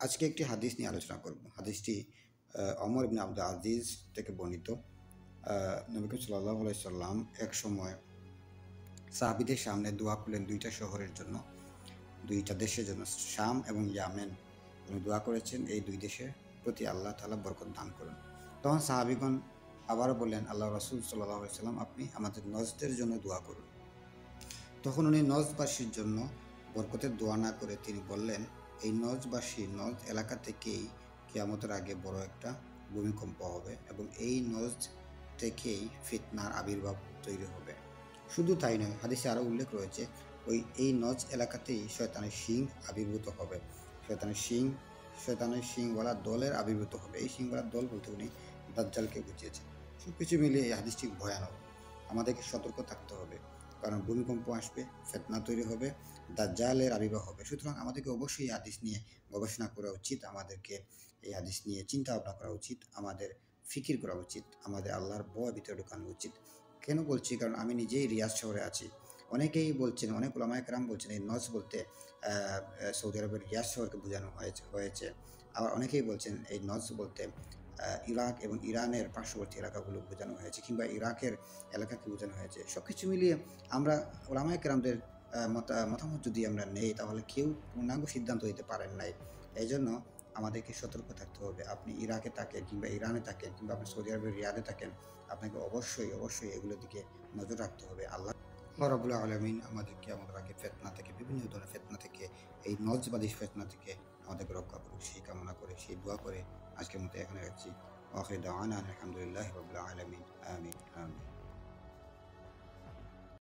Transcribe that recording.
আজকে একটি হাদিস নিয়ে আলোচনা করব। হাদিসটি ওমর ইবনে আব্দুল আজিজ থেকে বর্ণিত। নবী করিম সাল্লাল্লাহু আলাইহি সাল্লাম এক সময় সাহাবীদের সামনে দোয়া করলেন দুইটা শহরের জন্য, দুইটা দেশের জন্য, শাম এবং ইয়ামেন। উনি দোয়া করেছেন এই দুই দেশের প্রতি আল্লাহ তাআলা বরকত দান করুন। তখন সাহাবীগণ আবারও বললেন, আল্লাহ রাসূল সাল্লাল্লাহু আলাইহি সাল্লাম, আপনি আমাদের নজদের জন্য দোয়া করুন। তখন উনি নজবাসীর জন্য বরকতের দোয়া না করে তিনি বললেন, এই নজবাসী নজ এলাকা থেকেই কিয়ামতের আগে বড় একটা ভূমিকম্প হবে এবং এই নজ থেকেই ফিতনার আবির্ভাব তৈরি হবে। শুধু তাই নয়, হাদিসে আরও উল্লেখ রয়েছে এই নজ এলাকাতেই শয়তানের শিং আবির্ভূত হবে। শয়তানের শিংওয়ালা দলের আবির্ভূত হবে। এই শিংওয়ালা দল বলতে উনি দাজ্জালকে বুঝিয়েছেন। সব কিছু মিলিয়ে এই হাদিসটি ভয়ানক। আমাদেরকে সতর্ক থাকতে হবে, কারণ ভূমিকম্প আসবে, ফিতনা তৈরি হবে, দাজ্জালের আবির্ভাব হবে। সুতরাং আমাদেরকে অবশ্যই এই হাদিস নিয়ে গবেষণা করা উচিত, আমাদেরকে এই হাদিস নিয়ে চিন্তা ভাবনা করা উচিত, আমাদের ফিকির করা উচিত, আমাদের আল্লাহর ভয় ভিতরে ঢোকানো উচিত। কেন বলছি? কারণ আমি নিজেই রিয়াজ শহরে আছি। অনেকেই বলছেন, অনেক উলামায়ে কেরাম বলছেন এই নজ বলতে সৌদি আরবের রিয়াজ শহরকে বোঝানো হয়েছে। আবার অনেকেই বলছেন এই নজ বলতে ইরাক এবং ইরানের পার্শ্ববর্তী এলাকাগুলো বোঝানো হয়েছে, কিংবা ইরাকের এলাকাকে বোঝানো হয়েছে। সব কিছু মিলিয়ে আমরা উলামায়ে কেরামদের মতামত যদি আমরা নেই, তাহলে কেউ পূর্ণাঙ্গ সিদ্ধান্ত দিতে পারেন নাই। এই জন্য আমাদেরকে সতর্ক থাকতে হবে। আপনি ইরাকে থাকেন, কিংবা ইরানে থাকেন, কিংবা আপনি সৌদি আরবের রিয়াদে থাকেন, আপনাকে অবশ্যই এগুলোর দিকে নজর রাখতে হবে। আল্লাহ রাব্বুল আলামিন আমাদেরকে আমাদের আগে ফিতনা থেকে, বিভিন্ন ধরনের ফিতনা থেকে, এই নজবাদী ফিতনা থেকে আমাদেরকে রক্ষা করুক, সেই কামনা করে, সেই দোয়া করে আজকের মতো এখানে রাখছি। ওয়া আখিরু দাওয়ানা আলহামদুলিল্লাহি রাব্বিল আলামিন। আমিন।